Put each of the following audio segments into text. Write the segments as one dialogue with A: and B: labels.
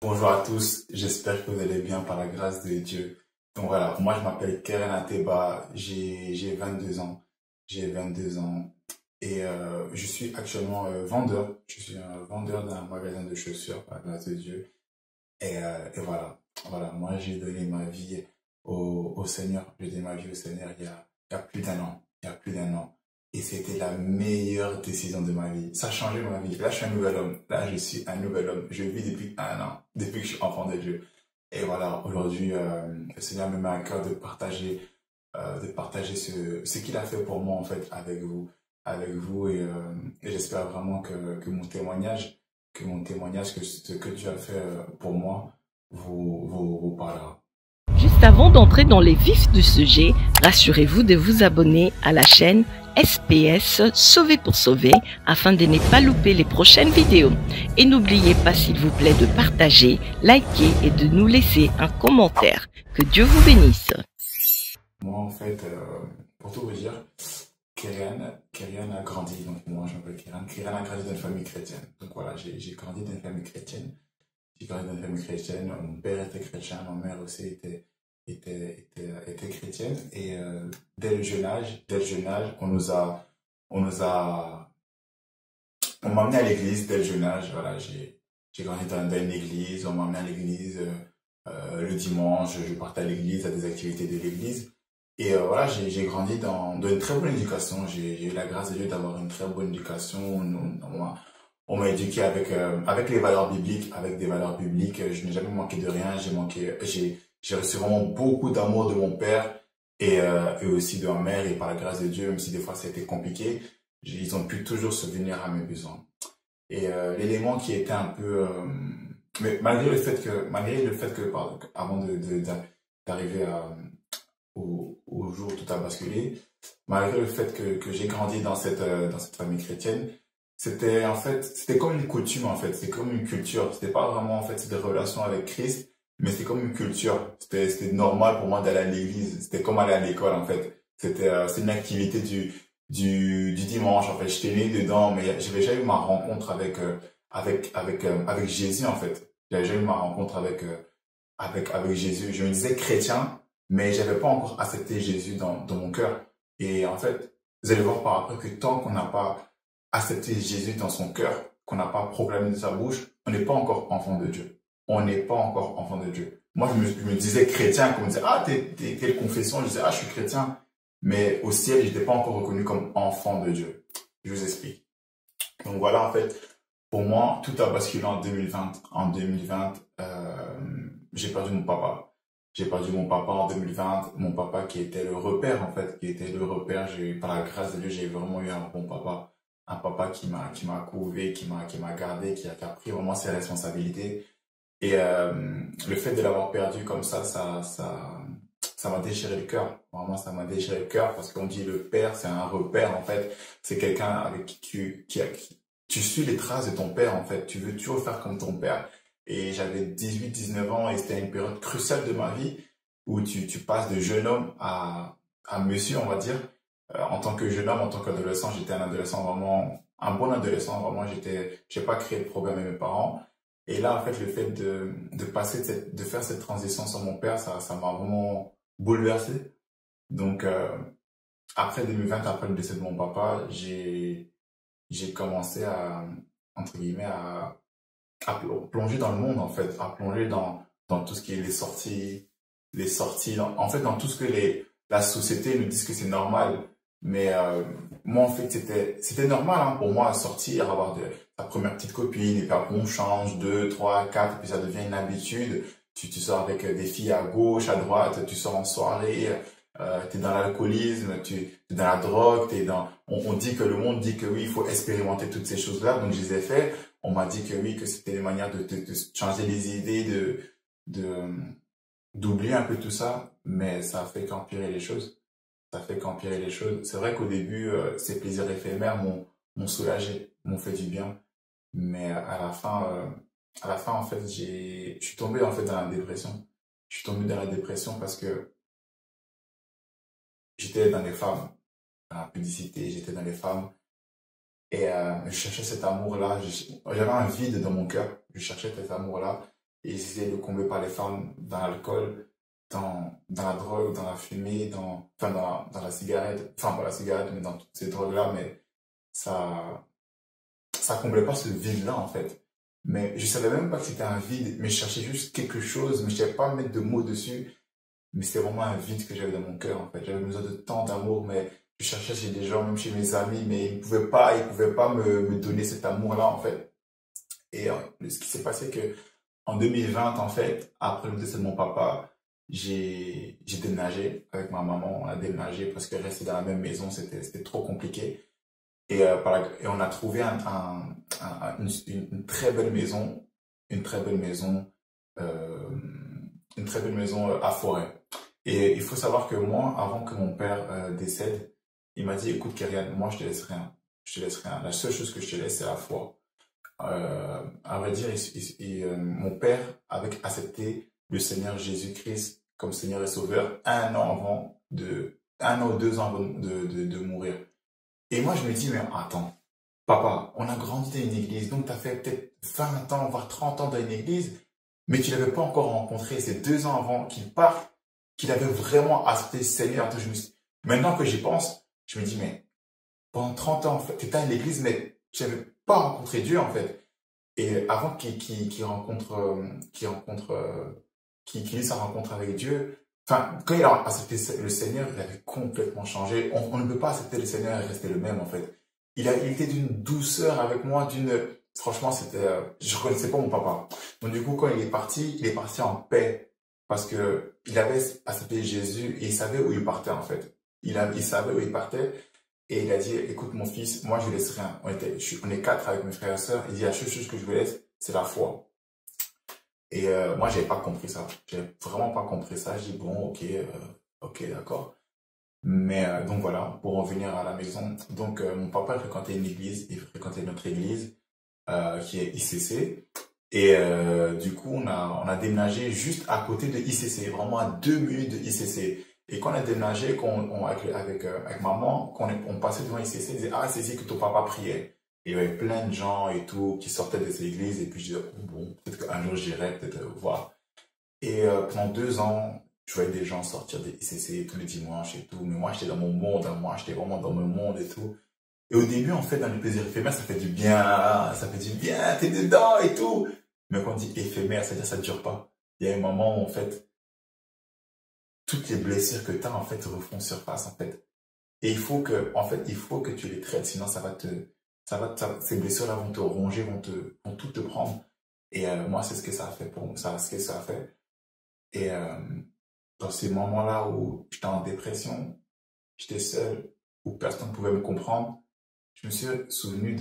A: Bonjour à tous, j'espère que vous allez bien par la grâce de Dieu. Donc voilà, moi je m'appelle Keren Ateba, j'ai 22 ans. J'ai 22 ans et je suis actuellement vendeur. Je suis un vendeur d'un magasin de chaussures par la grâce de Dieu. Et voilà, moi j'ai donné ma vie au Seigneur. J'ai donné ma vie au Seigneur il y a plus d'un an. Il y a plus d'un an. Et c'était la meilleure décision de ma vie. Ça a changé ma vie. Là, je suis un nouvel homme. Là, je suis un nouvel homme. Je vis depuis un an, depuis que je suis enfant de Dieu. Et voilà, aujourd'hui, le Seigneur me met à cœur de partager ce qu'il a fait pour moi, en fait, avec vous. Et j'espère vraiment que mon témoignage, que ce que Dieu a fait pour moi, vous parlera.
B: Juste avant d'entrer dans les vifs du sujet, rassurez-vous de vous abonner à la chaîne SPS Sauver pour Sauver afin de ne pas louper les prochaines vidéos. Et n'oubliez pas s'il vous plaît de partager, liker et de nous laisser un commentaire. Que Dieu vous bénisse.
A: Moi, en fait, pour tout vous dire, Kyrian a grandi, donc moi je m'appelle Kyrian. Kyrian a grandi dans une famille chrétienne. Donc voilà, j'ai grandi dans une famille chrétienne. J'ai grandi dans une famille chrétienne. Mon père était chrétien, ma mère aussi était chrétienne. Et dès le jeune âge, on nous a, on m'a amené à l'église dès le jeune âge. Voilà, j'ai grandi dans une église, on m'a amené à l'église. Le dimanche, je partais à l'église, à des activités de l'église. Et voilà, j'ai grandi dans une très bonne éducation. J'ai eu la grâce de Dieu d'avoir une très bonne éducation. On m'a éduqué avec les valeurs bibliques, avec des valeurs bibliques. Je n'ai jamais manqué de rien. J'ai reçu vraiment beaucoup d'amour de mon père et aussi de ma mère. Et par la grâce de Dieu, même si des fois ça a été compliqué, ils ont pu toujours subvenir à mes besoins. Et l'élément qui était un peu mais malgré le fait que avant d'arriver au jour où tout a basculé, malgré le fait que j'ai grandi dans cette famille chrétienne, c'était comme une coutume en fait, c'était comme une culture, c'était pas vraiment en fait des relations avec Christ, mais c'était comme une culture, c'était normal pour moi d'aller à l'église, c'était comme aller à l'école en fait, c'est une activité du dimanche en fait, j'étais né dedans, mais j'avais jamais eu ma rencontre avec Jésus en fait, j'avais jamais eu ma rencontre avec Jésus. Je me disais chrétien, mais j'avais pas encore accepté Jésus dans mon cœur. Et en fait, vous allez voir par après que tant qu'on n'a pas accepté Jésus dans son cœur, qu'on n'a pas proclamé de sa bouche, on n'est pas encore enfant de Dieu. On n'est pas encore enfant de Dieu. Moi, je me disais chrétien, comme on me disait, ah, quelle confession? Je disais, ah, je suis chrétien. Mais au ciel, je n'étais pas encore reconnu comme enfant de Dieu. Je vous explique. Donc voilà, en fait, pour moi, tout a basculé en 2020. En 2020, j'ai perdu mon papa. J'ai perdu mon papa en 2020. Mon papa qui était le repère, en fait, qui était le repère. Par la grâce de Dieu, j'ai vraiment eu un bon papa. Un papa qui m'a couvé, qui m'a gardé, qui a pris vraiment ses responsabilités. Et le fait de l'avoir perdu comme ça m'a déchiré le cœur. Vraiment, ça m'a déchiré le cœur parce qu'on dit le père, c'est un repère, en fait. C'est quelqu'un avec tu suis les traces de ton père, en fait. Tu veux toujours faire comme ton père. Et j'avais 18, 19 ans et c'était une période cruciale de ma vie où tu passes de jeune homme à monsieur, on va dire. En tant que jeune homme, en tant qu'adolescent, j'étais un adolescent vraiment, un bon adolescent, vraiment, j'ai pas créé de problème avec mes parents. Et là, en fait, le fait de passer de faire cette transition sur mon père, ça m'a vraiment bouleversé. Donc, après 2020, après le décès de mon papa, j'ai commencé entre guillemets, à plonger dans le monde, en fait, à plonger dans tout ce qui est les sorties, en fait, dans tout ce que la société nous dit que c'est normal. Mais moi, en fait, c'était normal hein, pour moi à sortir, avoir ta première petite copine, et puis après on change, deux, trois, quatre, et puis ça devient une habitude. Tu sors avec des filles à gauche, à droite, tu sors en soirée, t'es dans l'alcoolisme, t'es dans la drogue, on dit que le monde dit que oui, il faut expérimenter toutes ces choses-là, donc je les ai fait. On m'a dit que oui, que c'était une manière de changer les idées, de, d'oublier un peu tout ça, mais ça a fait qu'empirer les choses. Ça fait qu'empirer les choses. C'est vrai qu'au début, ces plaisirs éphémères m'ont soulagé, m'ont fait du bien. Mais à la fin, en fait, je suis tombé, en fait, dans la dépression. Je suis tombé dans la dépression parce que j'étais dans les femmes, dans la publicité, j'étais dans les femmes. Et je cherchais cet amour-là. J'avais un vide dans mon cœur. Je cherchais cet amour-là. et ils essayaient de combler par les femmes dans l'alcool, dans la drogue, dans la fumée, dans la cigarette, enfin pas la cigarette, mais dans toutes ces drogues-là, mais ça comblait pas ce vide-là, en fait. Mais je savais même pas que c'était un vide, mais je cherchais juste quelque chose, mais je savais pas mettre de mots dessus. Mais c'était vraiment un vide que j'avais dans mon cœur, en fait. J'avais besoin de tant d'amour, mais je cherchais chez des gens, même chez mes amis, mais ils pouvaient pas me donner cet amour-là, en fait. Et ce qui s'est passé que, en 2020, en fait, après le décès de mon papa, j'ai déménagé avec ma maman. On a déménagé parce que rester dans la même maison, c'était trop compliqué. Et on a trouvé une très belle maison, une très belle maison, euh, une très belle maison à Forêt. Et il faut savoir que moi, avant que mon père décède, il m'a dit, écoute, Kyrian, moi je te laisse rien, je te laisse rien. La seule chose que je te laisse, c'est la foi. À vrai dire, mon père avait accepté le Seigneur Jésus-Christ comme Seigneur et Sauveur 1 an ou 2 ans avant de mourir. Et moi, je me dis, mais attends, papa, on a grandi dans une église, donc tu as fait peut-être 20 ans, voire 30 ans dans une église, mais tu l'avais pas encore rencontré. C'est 2 ans avant qu'il parte, qu'il avait vraiment accepté le Seigneur. Donc, maintenant que j'y pense, je me dis, mais pendant 30 ans, en fait, tu étais à l'église, mais tu n'avais pas rencontré Dieu, en fait. Et avant qu'il ait sa rencontre avec Dieu, enfin, quand il a accepté le Seigneur, il avait complètement changé. On ne peut pas accepter le Seigneur et rester le même, en fait. Il était d'une douceur avec moi, franchement, je connaissais pas mon papa. Donc, du coup, quand il est parti en paix. Parce que il avait accepté Jésus et il savait où il partait, en fait. Il savait où il partait. Et il a dit, écoute, mon fils, moi, je laisse rien. On est 4 avec mes frères et sœurs. Il dit, la seule chose que je vous laisse, c'est la foi. Et moi, j'avais pas compris ça. J'avais vraiment pas compris ça. Je dis, bon, ok, d'accord. Mais donc voilà, pour revenir à la maison. Donc, mon papa fréquentait une église. Il fréquentait notre église, qui est ICC. Et du coup, on a déménagé juste à côté de ICC, vraiment à 2 minutes de ICC. Et quand on a déménagé, avec maman, quand on passait devant ICC, ils disaient, ah, c'est ici que ton papa priait. Et il y avait plein de gens et tout qui sortaient de ces églises. Et puis je disais, oh, bon, peut-être qu'un jour j'irai peut-être voir. Et pendant 2 ans, je voyais des gens sortir de ICC tous les dimanches et tout. Mais moi, j'étais dans mon monde, moi, j'étais vraiment dans mon monde et tout. Et au début, en fait, dans les plaisirs éphémères, ça fait du bien, t'es dedans et tout. Mais quand on dit éphémère, c'est-à-dire ça ne dure pas. Il y a un moment où, en fait, toutes les blessures que tu as, en fait, refont surface, en fait. Et il faut que tu les traites, sinon ces blessures-là vont te ronger, vont tout te prendre. Et moi, c'est ce que ça a fait pour moi, ce que ça a fait. Et dans ces moments-là où j'étais en dépression, j'étais seul, où personne ne pouvait me comprendre, je me suis souvenu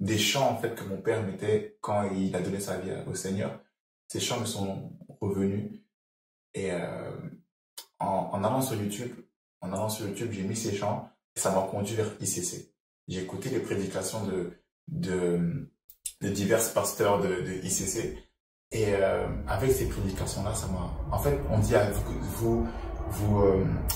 A: des chants, en fait, que mon père mettait quand il a donné sa vie au Seigneur. Ces chants me sont revenus. Et en allant sur YouTube, j'ai mis ces chants et ça m'a conduit vers ICC. J'ai écouté les prédications de divers pasteurs de ICC. Et avec ces prédications-là, en fait, on dit à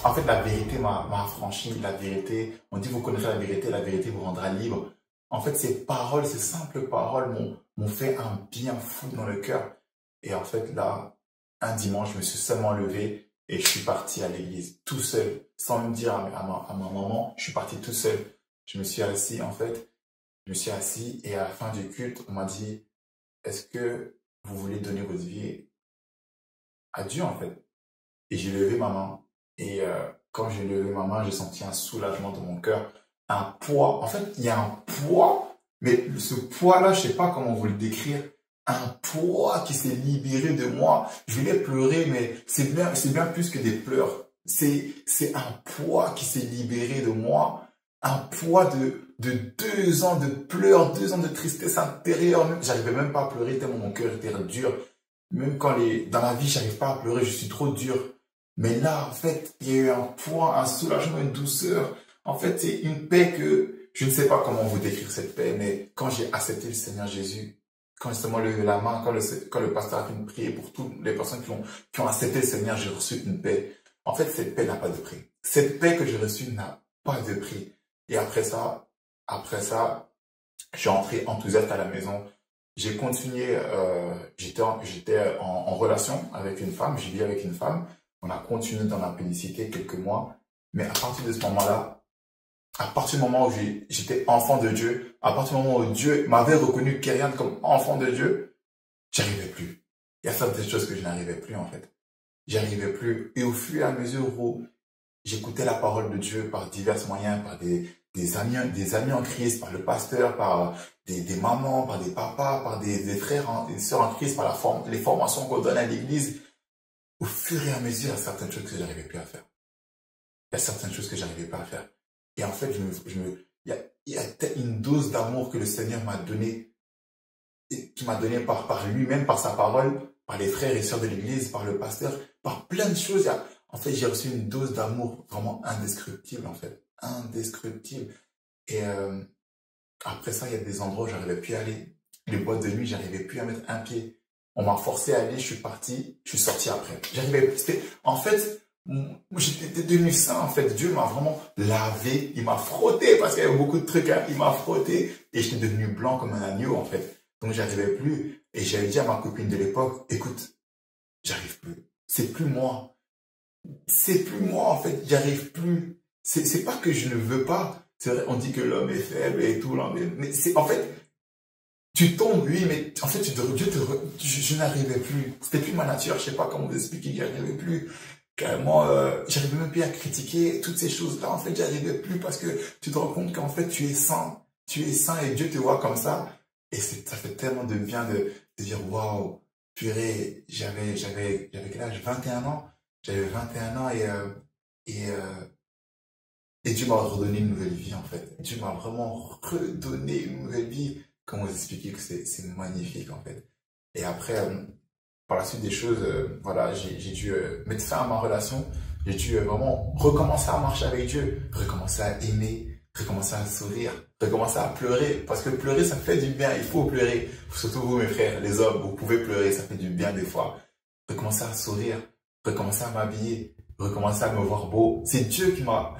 A: en fait, la vérité m'a affranchi, la vérité, on dit vous connaîtrez la vérité vous rendra libre. En fait, ces paroles, ces simples paroles m'ont fait un bien fou dans le cœur. Et en fait, là, un dimanche, je me suis seulement levé et je suis parti à l'église tout seul, sans me dire à ma maman, je suis parti tout seul. Je me suis assis, en fait, et à la fin du culte, on m'a dit, est-ce que vous voulez donner votre vie à Dieu, en fait? Et j'ai levé ma main. Et quand j'ai levé ma main, j'ai senti un soulagement dans mon cœur, un poids. En fait, il y a un poids, mais ce poids-là, je sais pas comment vous le décrire. Un poids qui s'est libéré de moi. Je voulais pleurer, mais c'est bien plus que des pleurs. C'est un poids qui s'est libéré de moi. Un poids de 2 ans de pleurs, 2 ans de tristesse intérieure. J'arrivais même pas à pleurer tellement mon cœur était dur. Même dans la vie, j'arrive pas à pleurer, je suis trop dur. Mais là, en fait, il y a eu un poids, un soulagement, une douceur. En fait, c'est une paix que je ne sais pas comment vous décrire cette paix, mais quand j'ai accepté le Seigneur Jésus, quand justement levé la main, quand le pasteur a fait une prière pour toutes les personnes qui ont accepté le Seigneur, j'ai reçu une paix. En fait, cette paix n'a pas de prix. Cette paix que j'ai reçue n'a pas de prix. Et après ça, je suis entré enthousiaste à la maison. j'ai continué, j'étais en relation avec une femme, je vis avec une femme. On a continué dans la pénicité quelques mois. Mais à partir de ce moment-là, à partir du moment où j'étais enfant de Dieu, à partir du moment où Dieu m'avait reconnu Kyrian comme enfant de Dieu, j'arrivais plus. Il y a certaines choses que je n'arrivais plus en fait. J'arrivais plus. Et au fur et à mesure où j'écoutais la parole de Dieu par divers moyens, par des amis en Christ, par le pasteur, par des mamans, par des papas, par des frères et des sœurs en Christ, par les formations qu'on donne à l'église, au fur et à mesure, il y a certaines choses que j'arrivais plus à faire. Il y a certaines choses que j'arrivais pas à faire. Et en fait, il y a une dose d'amour que le Seigneur m'a donné, qui m'a donné par lui-même, par sa parole, par les frères et sœurs de l'église, par le pasteur, par plein de choses. En fait, j'ai reçu une dose d'amour vraiment indescriptible, en fait. Indescriptible. Et après ça, il y a des endroits où j'arrivais plus à aller. Les boîtes de nuit, j'arrivais plus à mettre un pied. On m'a forcé à aller, je suis parti, je suis sorti après. En fait, j'étais devenu saint, en fait. Dieu m'a vraiment lavé, il m'a frotté, parce qu'il y avait beaucoup de trucs, hein. Il m'a frotté, et j'étais devenu blanc comme un agneau, en fait. Donc, j'arrivais plus. Et j'avais dit à ma copine de l'époque, écoute, j'arrive plus. C'est plus moi. C'est plus moi, en fait. J'arrive plus. C'est pas que je ne veux pas. C'est vrai, on dit que l'homme est faible et tout, mais c'est, en fait, tu tombes, oui, mais en fait, je n'arrivais plus. C'était plus ma nature, je sais pas comment vous expliquer, j'y arrivais plus. Carrément, j'arrivais même plus à critiquer toutes ces choses-là. En fait, j'arrivais plus parce que tu te rends compte qu'en fait, tu es saint. Tu es saint et Dieu te voit comme ça. Et ça fait tellement de bien de dire, waouh, purée, j'avais quel âge? 21 ans. J'avais 21 ans et Dieu m'a redonné une nouvelle vie, en fait. Dieu m'a vraiment redonné une nouvelle vie. Comment vous expliquer que c'est magnifique, en fait. Et après, par la suite des choses, voilà, j'ai dû mettre fin à ma relation. J'ai dû vraiment recommencer à marcher avec Dieu, recommencer à aimer, recommencer à sourire, recommencer à pleurer. Parce que pleurer, ça fait du bien. Il faut pleurer. Surtout vous, mes frères, les hommes, vous pouvez pleurer, ça fait du bien des fois. Recommencer à sourire, recommencer à m'habiller, recommencer à me voir beau. C'est Dieu qui m'a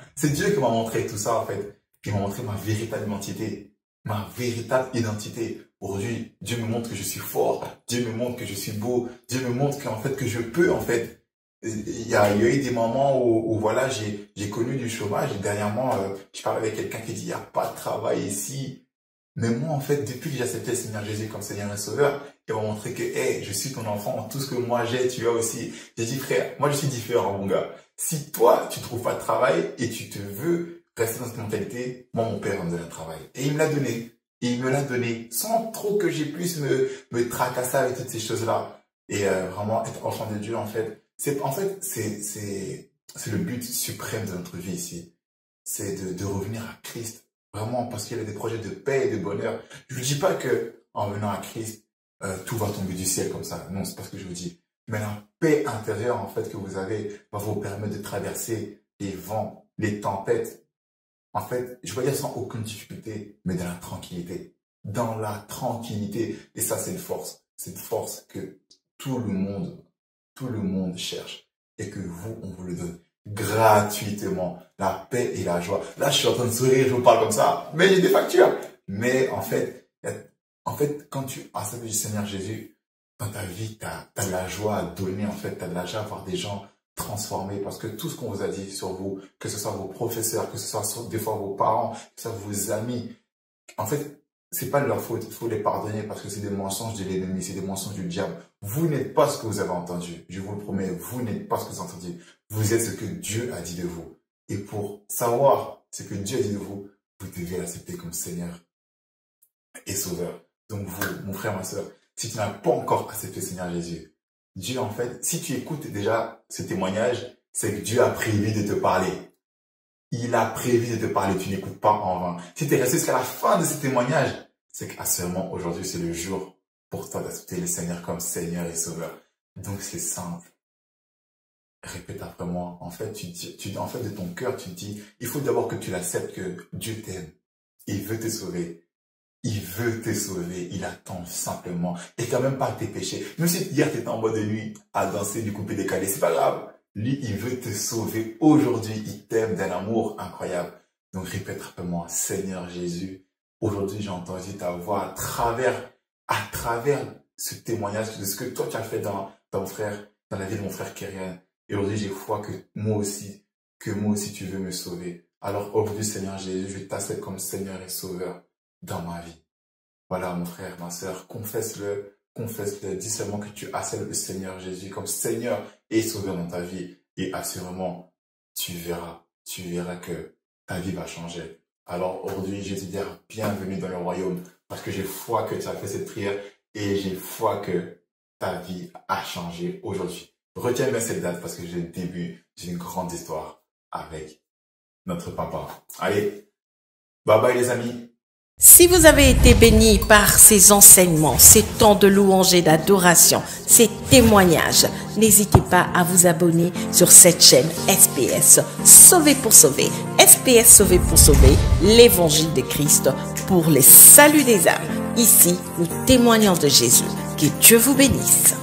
A: montré tout ça, en fait. Qui m'a montré ma véritable identité. Ma véritable identité. Aujourd'hui, Dieu me montre que je suis fort. Dieu me montre que je suis beau. Dieu me montre qu'en fait, que je peux, en fait. Il y a eu des moments où voilà, j'ai connu du chômage. Et dernièrement, je parlais avec quelqu'un qui dit, il n'y a pas de travail ici. Mais moi, en fait, depuis que j'ai accepté le Seigneur Jésus comme Seigneur et Sauveur, il m'a montré que, hey, je suis ton enfant, tout ce que moi j'ai, tu as aussi. J'ai dit, frère, moi je suis différent, mon gars. Si toi, tu trouves pas de travail et tu te veux rester dans cette mentalité, moi, mon père va me donner un travail. Et il me l'a donné. Et il me l'a donné sans trop que j'ai puisse me tracasser avec toutes ces choses-là. Et vraiment, être enfant de Dieu, en fait, c'est le but suprême de notre vie ici. C'est de revenir à Christ. Vraiment, parce qu'il y a des projets de paix et de bonheur. Je ne vous dis pas que en venant à Christ, tout va tomber du ciel comme ça. Non, c'est pas ce que je vous dis. Mais la paix intérieure, en fait, que vous avez, va vous permettre de traverser les vents, les tempêtes. En fait, je vais dire sans aucune difficulté, mais dans la tranquillité. Dans la tranquillité. Et ça, c'est une force. C'est une force que tout le monde cherche. Et que vous, on vous le donne gratuitement. La paix et la joie. Là, je suis en train de sourire, je vous parle comme ça, mais j'ai des factures. Mais en fait, quand tu acceptes du Seigneur Jésus, dans ta vie, tu as de la joie à donner, en fait, tu as de la joie à voir des gens transformés, parce que tout ce qu'on vous a dit sur vous, que ce soit vos professeurs, que ce soit des fois vos parents, que ce soit vos amis, en fait, c'est pas de leur faute, il faut les pardonner parce que c'est des mensonges de l'ennemi, c'est des mensonges du diable. Vous n'êtes pas ce que vous avez entendu, je vous le promets, vous n'êtes pas ce que vous avez entendu. Vous êtes ce que Dieu a dit de vous. Et pour savoir ce que Dieu a dit de vous, vous devez l'accepter comme Seigneur et Sauveur. Donc vous, mon frère, ma soeur, si tu n'as pas encore accepté le Seigneur Jésus, Dieu, en fait, si tu écoutes déjà ce témoignage, c'est que Dieu a prévu de te parler. Il a prévu de te parler, tu n'écoutes pas en vain. Si tu es resté jusqu'à la fin de ce témoignage, c'est qu'à seulement aujourd'hui, c'est le jour pour toi d'accepter le Seigneur comme Seigneur et Sauveur. Donc c'est simple. Répète après moi. En fait, en fait, de ton cœur, tu te dis, il faut d'abord que tu l'acceptes que Dieu t'aime. Il veut te sauver. Il veut te sauver. Il attend simplement. Et quand même pas tes péchés. Même si hier, tu étais en boîte de nuit à danser du coupé décalé, c'est pas grave. Lui, il veut te sauver aujourd'hui. Il t'aime d'un amour incroyable. Donc, répète après moi, Seigneur Jésus, aujourd'hui, j'ai entendu ta voix à travers à travers ce témoignage de ce que toi tu as fait dans la vie de mon frère Kerian. Et aujourd'hui, j'ai foi que moi aussi tu veux me sauver. Alors aujourd'hui, Seigneur Jésus, je t'accepte comme Seigneur et Sauveur dans ma vie. Voilà, mon frère, ma sœur, confesse-le, dis seulement que tu acceptes le Seigneur Jésus comme Seigneur et Sauveur dans ta vie. Et assurément, tu verras que ta vie va changer. Alors aujourd'hui, je te dis bienvenue dans le royaume parce que j'ai foi que tu as fait cette prière et j'ai foi que ta vie a changé aujourd'hui. Retiens bien cette date parce que j'ai le début d'une grande histoire avec notre papa. Allez, bye bye les amis.
B: Si vous avez été béni par ces enseignements, ces temps de louange et d'adoration, ces témoignages, n'hésitez pas à vous abonner sur cette chaîne SPS Sauvé pour sauver. SPS Sauvé pour sauver, l'évangile de Christ pour les saluts des âmes. Ici, nous témoignons de Jésus. Que Dieu vous bénisse.